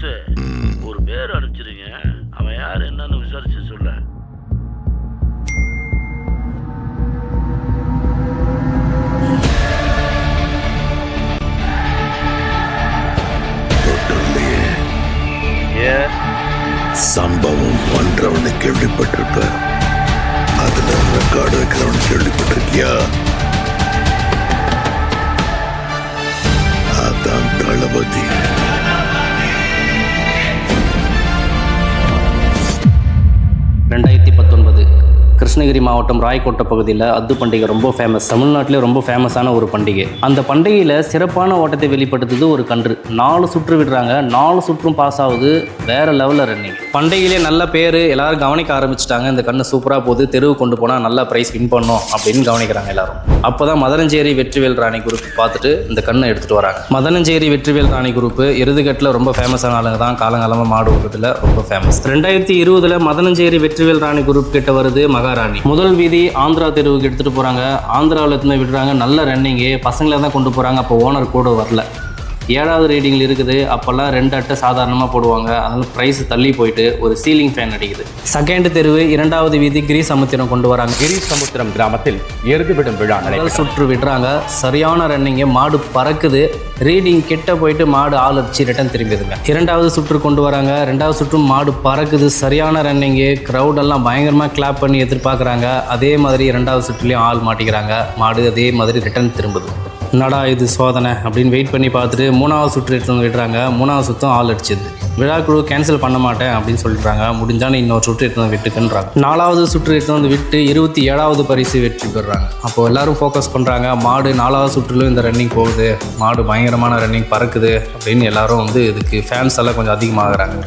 Pass ஒரு பேர் அனுப்பிச்சிருங்க. அவன் யார் என்னன்னு விசாரிச்சு சொல்ல. சம்பவம் பண்றவனு கேள்விப்பட்டிருப்ப, அதுல ரெக்கார்டு வைக்கிறவனு கேள்விப்பட்டிருக்கியா? அதான் தளபதி. கிருஷ்ணகிரி மாவட்டம் ராயக்கோட்டை பகுதியில் அத்து பண்டிகை ரொம்ப ஃபேமஸ். தமிழ்நாட்டிலே ரொம்ப ஃபேமஸான ஒரு பண்டிகை. அந்த பண்டிகையில் சிறப்பான ஓட்டத்தை வெளிப்படுத்துது ஒரு கன்று. 4 சுற்று விடுறாங்க, 4 சுற்றும் பாஸ் ஆகுது. வேற லெவலில் ரன்னிங். பண்டிகையிலே நல்ல பேர், எல்லாரும் கவனிக்க ஆரம்பிச்சிட்டாங்க. இந்த கன்று சூப்பராக போகுது, தெருவு கொண்டு போனால் நல்ல ப்ரைஸ் வின் பண்ணோம் அப்படின்னு கவனிக்கிறாங்க எல்லாரும். அப்போ தான் மதனஞ்சேரி வெற்றிவேல் ராணி குரூப் பார்த்துட்டு இந்த கண்ணை எடுத்துகிட்டு வராங்க. மதனஞ்சேரி வெற்றிவேல் ராணி குரூப் எருதுகட்டில் ரொம்ப ஃபேமஸான ஆளுங்க தான். காலங்காலமாக மாடு விடுறதுல ரொம்ப ஃபேமஸ். 2020 மதனஞ்சேரி வெற்றிவேல் ராணி குரூப் கிட்ட வருது மகாராணி. முதல் வீதி ஆந்திரா தெருவுக்கு எடுத்துகிட்டு போகிறாங்க. ஆந்திராவில் எடுத்துன்னு விடுறாங்க. நல்ல ரன்னிங்கு, பசங்களை தான் கொண்டு போகிறாங்க. அப்போ ஓனர் கூட வரல. 7வது ரேட்டிங்கில் இருக்குது. அப்போல்லாம் 2 அட்டை சாதாரணமாக போடுவாங்க. அதனால ப்ரைஸ் தள்ளி போயிட்டு ஒரு சீலிங் ஃபேன் அடிக்குது. செகண்ட் தெருவு 2வது வீதி கிரிசமுத்திரம் கொண்டு வராங்க. கிரிசமுத்திரம் கிராமத்தில் எருதுவிடும் விழா சுற்று விடுறாங்க. சரியான ரன்னிங்கு, மாடு பறக்குது. ரீடிங் கிட்ட போயிட்டு மாடு ஆள் அடிச்சு ரிட்டன் திரும்பிடுங்க. 2வது சுற்று கொண்டு வராங்க. 2வது சுற்றும் மாடு பறக்குது. சரியான ரன்னிங்கு, க்ரௌடெல்லாம் பயங்கரமாக கிளாப் பண்ணி எதிர்பார்க்குறாங்க. அதே மாதிரி 2வது சுற்றுலையும் ஆள் மாட்டிக்கிறாங்க. மாடு அதே மாதிரி ரிட்டன் திரும்புது. என்னடா இது சோதனை அப்படின்னு வெயிட் பண்ணி பார்த்துட்டு 3வது சுற்று எடுத்து வந்து விடுறாங்க. 3வது சுத்தம் ஆள் அடிச்சிது. விழாக்குழு கேன்சல் பண்ண மாட்டேன் அப்படின்னு சொல்லிடுறாங்க. முடிஞ்சாலும் இன்னொரு சுற்று எடுத்து வந்து விட்டுக்குன்றாங்க. 4வது சுற்று எடுத்து வந்து விட்டு 27வது பரிசு வெற்றி பெறுறாங்க. அப்போது எல்லாரும் ஃபோக்கஸ் பண்ணுறாங்க. மாடு 4வது சுற்றுலும் இந்த ரன்னிங் போகுது, மாடு பயங்கரமான ரன்னிங் பறக்குது அப்படின்னு எல்லாரும் வந்து இதுக்கு ஃபேன்ஸ் எல்லாம் கொஞ்சம் அதிகமாகறாங்க.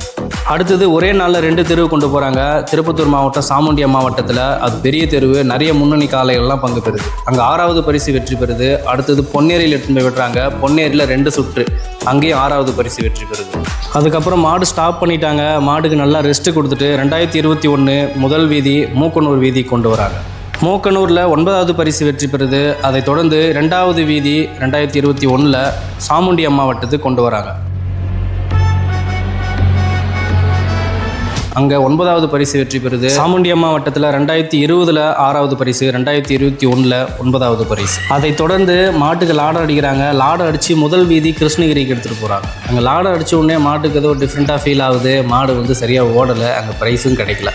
அடுத்தது ஒரே நாளில் 2 தெருவு கொண்டு போகிறாங்க. திருப்பத்தூர் மாவட்டம் சாமுண்டியா மாவட்டத்தில் அது பெரிய தெருவு, நிறைய முன்னணி காளைகள்லாம் பங்கு பெறுது. அங்கே 6வது பரிசு வெற்றி பெறுது. அடுத்தது பொன்னேரியில் எடுத்துன்னு போய் விடுறாங்க. பொன்னேரியில் 2 சுற்று, அங்கேயும் 6வது பரிசு வெற்றி பெறுது. அதுக்கப்புறம் மாடு ஸ்டாப் பண்ணிட்டாங்க. மாடுக்கு நல்லா ரெஸ்ட்டு கொடுத்துட்டு 2021 முதல் வீதி மூக்கனூர் வீதி கொண்டு வராங்க. மூக்கனூரில் 9வது பரிசு வெற்றி பெறுது. அதை தொடர்ந்து 2வது வீதி 2021 சாமுண்டி மாவட்டத்துக்கு கொண்டு வராங்க. அங்கே 9வது பரிசு வெற்றி பெறுது. சாமுண்டி மாவட்டத்தில் 2020 6வது பரிசு, 2021 9வது பரிசு. அதை தொடர்ந்து மாட்டுக்கு லாடம் அடிக்கிறாங்க. லாடம் அடித்து முதல் வீதி கிருஷ்ணகிரிக்கு எடுத்துகிட்டு போகிறாங்க. அங்கே லாடம் அடித்த உடனே மாட்டுக்கு ஏதோ டிஃப்ரெண்ட்டாக ஃபீல் ஆகுது. மாடு வந்து சரியாக ஓடலை, அங்கே ப்ரைஸும் கிடைக்கல.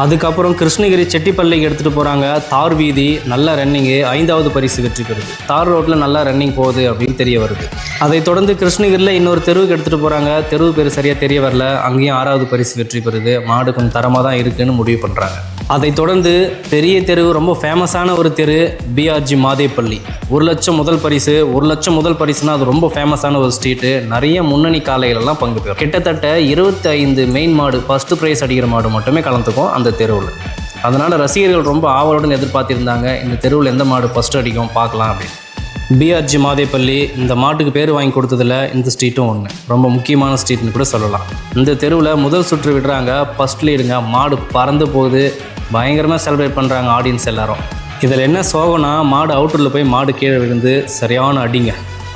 அதுக்கப்புறம் கிருஷ்ணகிரி செட்டிப்பள்ளிக்கு எடுத்துகிட்டு போகிறாங்க. தார் வீதி நல்ல ரன்னிங்கு, 5வது பரிசு வெற்றி பெறுது. தார் ரோட்டில் நல்லா ரன்னிங் போகுது அப்படின்னு தெரிய வருது. அதை தொடர்ந்து கிருஷ்ணகிரியில் இன்னொரு தெருவுக்கு எடுத்துகிட்டு போகிறாங்க. தெருவு பேர் சரியாக தெரிய வரல. அங்கேயும் 6வது பரிசு வெற்றி பெறுது. மாடு கொஞ்சம் தரமாக தான் இருக்குதுன்னு முடிவு பண்ணுறாங்க. அதை தொடர்ந்து பெரிய தெருவு, ரொம்ப ஃபேமஸான ஒரு தெரு, பிஆர்ஜி மாதேப்பள்ளி. 1 லட்சம் முதல் பரிசு. 1 லட்சம் முதல் பரிசுனா அது ரொம்ப ஃபேமஸான ஒரு ஸ்ட்ரீட்டு. நிறைய முன்னணி காளைகளெல்லாம் பங்கு பெறும். கிட்டத்தட்ட 25 மெயின் மாடு, ஃபர்ஸ்ட் ப்ரைஸ் அடிக்கிற மாடு மட்டுமே கலந்துக்கும் அந்த தெருவில். அதனால் ரசிகர்கள் ரொம்ப ஆவலுடன் எதிர்பார்த்திருந்தாங்க, இந்த தெருவில் எந்த மாடு ஃபஸ்ட்டு அடிக்கும் பார்க்கலாம் அப்படின்னு. பிஆர்ஜி மாதேப்பள்ளி இந்த மாட்டுக்கு பேர் வாங்கி கொடுத்ததில் இந்த ஸ்ட்ரீட்டும் ஒன்று, ரொம்ப முக்கியமான ஸ்ட்ரீட்னு கூட சொல்லலாம். இந்த தெருவில் முதல் சுற்று விடுறாங்க. ஃபஸ்ட் லீடுங்க, மாடு பறந்து போகுது. பயங்கரமாக செலிப்ரேட் பண்ணுறாங்க ஆடியன்ஸ் எல்லாரும். இதில் என்ன சோகம்னா, மாடு அவுட்டரில் போய் மாடு கீழே விழுந்து சரியான அடிங்க.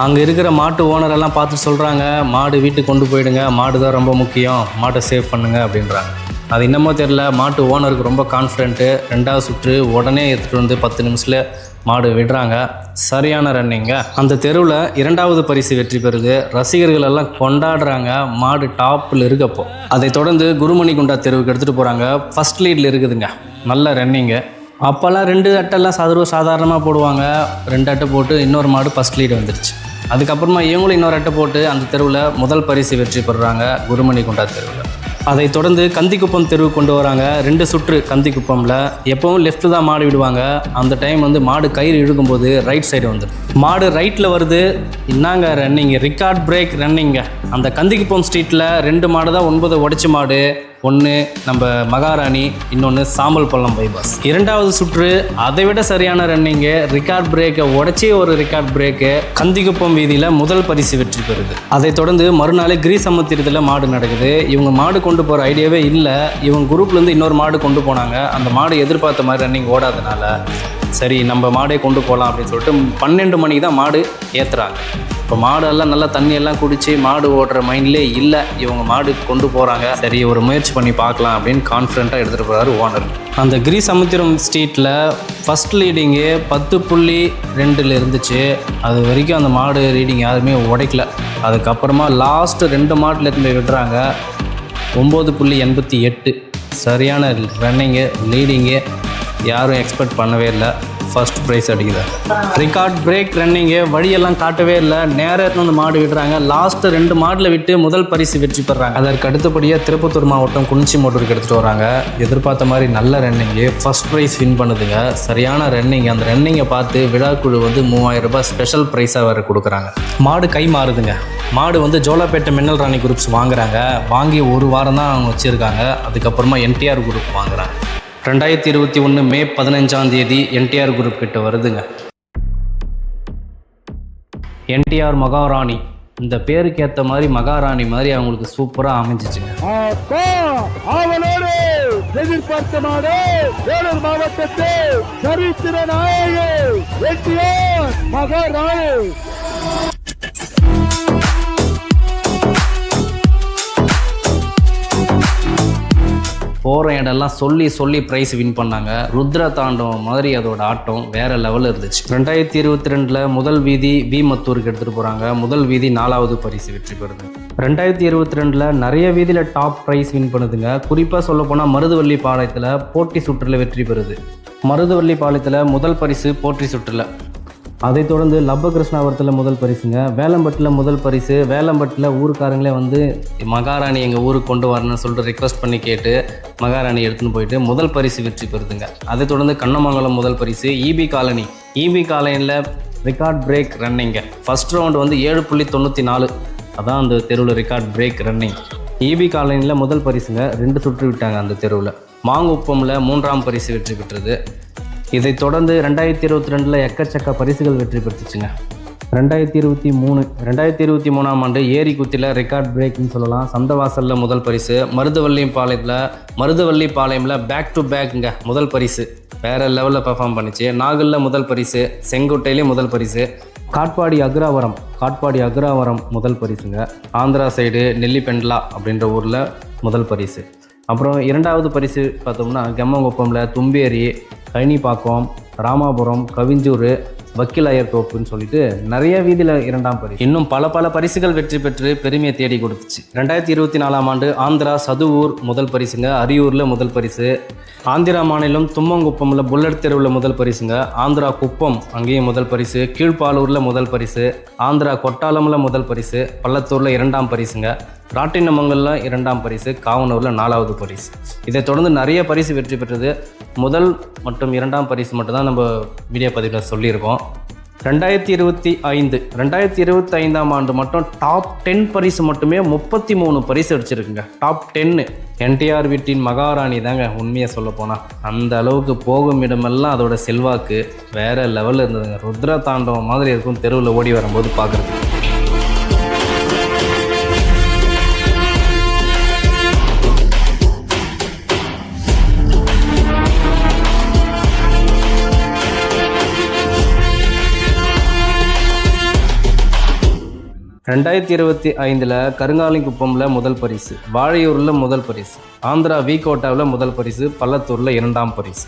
அங்கே இருக்கிற மாட்டு ஓனரெல்லாம் பார்த்து சொல்கிறாங்க, மாடு வீட்டுக்கு கொண்டு போயிடுங்க, மாடு தான் ரொம்ப முக்கியம், மாட்டை சேவ் பண்ணுங்க அப்படின்றாங்க. அது இன்னமும் தெரில. மாட்டு ஓனருக்கு ரொம்ப கான்ஃபிடென்ட்டு. 2வது சுற்று உடனே எடுத்துகிட்டு வந்து 10 நிமிஷத்தில் மாடு விடுறாங்க. சரியான ரன்னிங்க. அந்த தெருவில் 2வது பரிசு வெற்றி பெறுது. ரசிகர்கள் எல்லாம் கொண்டாடுறாங்க. மாடு டாப்பில் இருக்கப்போ. அதை தொடர்ந்து குருமணி குண்டா தெருவுக்கு எடுத்துகிட்டு போகிறாங்க. ஃபஸ்ட் லீடில் இருக்குதுங்க, நல்ல ரன்னிங்கு. அப்போல்லாம் 2 அட்டைலாம் சாதாரணமாக போடுவாங்க. 2 அட்டை போட்டு இன்னொரு மாடு ஃபஸ்ட் லீடு வந்துடுச்சு. அதுக்கப்புறமா இவங்களும் இன்னொரு அட்டை போட்டு அந்த தெருவில் முதல் பரிசு வெற்றி பெறுறாங்க, குருமணி குண்டா தெருவில். அதை தொடர்ந்து கந்திக்குப்பம் தெருவு கொண்டு வராங்க. 2 சுற்று கந்திக்குப்பமில். எப்பவும் லெஃப்ட்டு தான் மாடு விடுவாங்க. அந்த டைம் வந்து மாடு கயிறு இழுக்கும்போது ரைட் சைடு வந்துடும். மாடு ரைட்டில் வருது. என்னங்க ரன்னிங்கு, ரெக்கார்ட் பிரேக் ரன்னிங்க. அந்த கந்திக்குப்பம் ஸ்ட்ரீட்டில் 2 மாடு தான் 9 உடைச்ச மாடு. ஒன்று நம்ம மகாராணி, இன்னொன்று சாம்பல் பள்ளம் பைபாஸ். 2வது சுற்று அதை விட சரியான ரன்னிங்கு, ரெக்கார்ட் பிரேக்கை உடச்சி ஒரு ரெக்கார்ட் பிரேக்கு. கந்திக்குப்பம் வீதியில் முதல் பரிசு வெற்றி பெறுது. அதை தொடர்ந்து மறுநாள் கிரிசமுத்திரத்தில் மாடு நடக்குது. இவங்க மாடு கொண்டு போகிற ஐடியாவே இல்லை. இவங்க குரூப்லேருந்து இன்னொரு மாடு கொண்டு போனாங்க. அந்த மாடு எதிர்பார்த்த மாதிரி ரன்னிங் ஓடாதனால சரி நம்ம மாடே கொண்டு போகலாம் அப்படின்னு சொல்லிட்டு 12 மணிக்கு தான் மாடு ஏற்றுறாங்க. இப்போ மாடெல்லாம் நல்லா தண்ணியெல்லாம் குடித்து மாடு ஓடுற மைண்ட்லேயே இல்லை, இவங்க மாடு கொண்டு போகிறாங்க, சரி ஒரு முயற்சி பண்ணி பார்க்கலாம் அப்படின்னு கான்ஃபிடென்ட்டாக எடுத்துகிட்டு போகிறாரு ஓனர். அந்த கிரிசமுத்திரம் ஸ்ட்ரீட்டில் ஃபஸ்ட் லீடிங்கு 10.2 இருந்துச்சு. அது வரைக்கும் அந்த மாடு ரீடிங் யாருமே உடைக்கல. அதுக்கப்புறமா லாஸ்ட்டு 2 மாட்டில் எடுத்து போய் விடுறாங்க 9.88. சரியான ரன்னிங்கு, லீடிங்கு, யாரும் எக்ஸ்பெக்ட் பண்ணவே இல்லை. ஃபர்ஸ்ட் ப்ரைஸ் அடிக்குது. ரெக்கார்ட் பிரேக் ரன்னிங்கு, வழியெல்லாம் காட்டவே இல்லை, நேரத்தில் வந்து மாடு விடுறாங்க. லாஸ்ட்டு 2 மாடில் விட்டு முதல் பரிசு வெற்றி பெறாங்க. அதற்கு அடுத்தபடியாக திருப்பத்தூர் மாவட்டம் குனிச்சி மோட்டருக்கு எடுத்துகிட்டு வராங்க. எதிர்பார்த்த மாதிரி நல்ல ரன்னிங்கு, ஃபர்ஸ்ட் ப்ரைஸ் வின் பண்ணுதுங்க. சரியான ரன்னிங். அந்த ரன்னிங்கை பார்த்து விழாக்குழு வந்து 3000 ரூபாய் ஸ்பெஷல் ப்ரைஸாக வேறு கொடுக்குறாங்க. மாடு கை மாறுதுங்க. மாடு வந்து ஜோலாப்பேட்டை மின்னல் ராணி குரூப்ஸ் வாங்குறாங்க. வாங்கி 1 வாரம் தான் அவங்க வச்சுருக்காங்க. அதுக்கப்புறமா என்டிஆர் குரூப் வாங்குறாங்க. 2021 மே 15 என்டிஆர் குரூப் கிட்ட வருதுங்க. என்டிஆர் மகாராணி, இந்த பேருக்கு ஏற்ற மாதிரி மகாராணி மாதிரி அவங்களுக்கு சூப்பராக அமைஞ்சிச்சுங்க. எதிர்பார்த்த மாடு வேலூர் மாவட்டத்தில் சரித்திர நாயகி என்டிஆர் மகாராணி. போகிற இடம்லாம் சொல்லி ப்ரைஸ் வின் பண்ணாங்க. ருத்ர தாண்டவம் மாதிரி அதோட ஆட்டம் வேறு லெவலில் இருந்துச்சு. 2022 முதல் வீதி மத்தூருக்கு எடுத்துகிட்டு போகிறாங்க. முதல் வீதி 4வது பரிசு வெற்றி பெறுது. 2022 நிறைய வீதியில் டாப் ப்ரைஸ் வின் பண்ணுதுங்க. குறிப்பாக சொல்லப்போனால் மருதுவள்ளி பாளையத்தில் போட்டி சுற்றில் வெற்றி பெறுது. மருதுவள்ளி பாளையத்தில் முதல் பரிசு போட்டி சுற்றில். அதைத் தொடர்ந்து லப்பகிருஷ்ணாபுரத்தில் முதல் பரிசுங்க. வேலம்பட்டில் முதல் பரிசு. வேலம்பட்டில் ஊருக்காரங்களே வந்து மகாராணி எங்கள் ஊருக்கு கொண்டு வரணும்னு சொல்லிட்டு ரிக்வஸ்ட் பண்ணி கேட்டு மகாராணி எடுத்துன்னு போயிட்டு முதல் பரிசு வெற்றி பெறுதுங்க. அதைத் தொடர்ந்து கண்ணமங்கலம் முதல் பரிசு. இபி காலனியில் ரெக்கார்ட் பிரேக் ரன்னிங்க. ஃபர்ஸ்ட் ரவுண்டு வந்து 7.94, அதான் அந்த தெருவில் ரெக்கார்ட் பிரேக் ரன்னிங். இபி காலனியில் முதல் பரிசுங்க. 2 சுற்று விட்டாங்க அந்த தெருவில். மாங்குப்பமில் 3ஆம் பரிசு வெற்றி பெற்றது. இதைத் தொடர்ந்து 2022 எக்கச்சக்க பரிசுகள் வெற்றி பெற்றுச்சுங்க. 2023ஆம் ஆண்டு ஏரிக்குத்தியில் ரெக்கார்ட் பிரேக்னு சொல்லலாம். சந்தவாசலில் முதல் பரிசு. மருதுவள்ளி பாளையமில் பேக் டு பேக்குங்க முதல் பரிசு. வேறு லெவலில் பெர்ஃபார்ம் பண்ணிச்சு. நாகலில் முதல் பரிசு. செங்கோட்டையிலையும் முதல் பரிசு. காட்பாடி அக்ராவரம் முதல் பரிசுங்க. ஆந்திரா சைடு நெல்லிபெண்ட்லா அப்படின்ற ஊரில் முதல் பரிசு. அப்புறம் 2வது பரிசு பார்த்தோம்னா கெம்மங்குப்பமில் தும்பேரி, கழனிப்பாக்கம், ராமாபுரம், கவிஞ்சூர், வக்கீலாயர் தோப்புன்னு சொல்லிட்டு நிறைய வீதியில் 2ஆம் பரிசு. இன்னும் பல பரிசுகள் வெற்றி பெற்று பெருமையை தேடி கொடுத்துச்சு. 2024ஆம் ஆண்டு ஆந்திரா சதுவூர் முதல் பரிசுங்க. அரியூரில் முதல் பரிசு. ஆந்திரா மாநிலம் தும்மங்குப்பமில் புல்லட் தெருவில் முதல் பரிசுங்க. ஆந்திரா குப்பம் அங்கேயும் முதல் பரிசு. கீழ்ப்பாலூரில் முதல் பரிசு. ஆந்திரா கொட்டாலமில் முதல் பரிசு. பள்ளத்தூரில் 2ஆம் பரிசுங்க. ராட்டினமங்கலில் 2ஆம் பரிசு. காவனூரில் 4வது பரிசு. இதைத் தொடர்ந்து நிறைய பரிசு வெற்றி பெற்றது. முதல் மற்றும் 2ஆம் பரிசு மட்டும்தான் நம்ம வீடியோ பதிவில் சொல்லியிருக்கோம். 2025ஆம் ஆண்டு மட்டும் டாப் 10 பரிசு மட்டுமே 33 பரிசு அடிச்சிருக்குங்க. டாப் 10 என்டிஆர் வீட்டின் மகாராணி தாங்க உண்மையை சொல்ல போனால். அந்த அளவுக்கு போகும் இடமெல்லாம் அதோட செல்வாக்கு வேறு லெவலில் இருந்ததுங்க. ருத்ர தாண்டவம் மாதிரி இருக்கும் தெருவில் ஓடி வரும்போது பார்க்குறதுக்கு. $2025 கருங்காலிக்குப்பமில் முதல் பரிசு. வாழையூரில் முதல் பரிசு. ஆந்திரா கோட்டாவில் முதல் பரிசு. பள்ளத்தூரில் 2ஆம் பரிசு.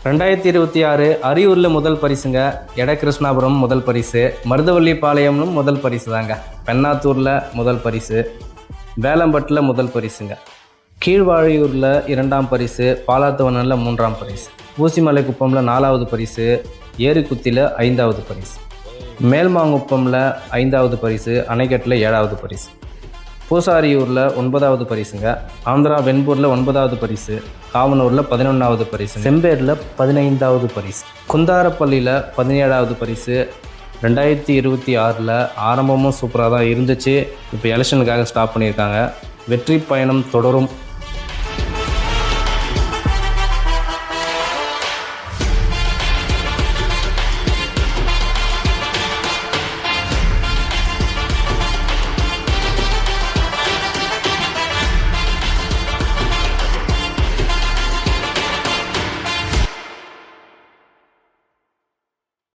2026 அரியூரில் முதல் பரிசுங்க. எடகிருஷ்ணாபுரம் முதல் பரிசு. மருதவள்ளி பாளையம்னும் முதல் பரிசு தாங்க. பெண்ணாத்தூரில் முதல் பரிசு. வேலம்பட்டில் முதல் பரிசுங்க. கீழ்வாழையூரில் 2ஆம் பரிசு. பாலாத்துவனில் 3ஆம் பரிசு. ஊசிமலை குப்பமில் 4வது பரிசு. ஏரிக்குத்தியில் 5வது பரிசு. மேல்மாங்குப்பமில் 5வது பரிசு. அணைக்கட்டில் 7வது பரிசு. பூசாரியூரில் 9வது பரிசுங்க. ஆந்திரா வெண்பூரில் 9வது பரிசு. காவனூரில் 11வது பரிசு. செம்பேரில் 15வது பரிசு. குந்தாரப்பள்ளியில் 17வது பரிசு. 2026 ஆரம்பமும் சூப்பராக தான் இருந்துச்சு. இப்போ எலெக்ஷனுக்காக ஸ்டாப் பண்ணியிருக்காங்க. வெற்றி பயணம் தொடரும்.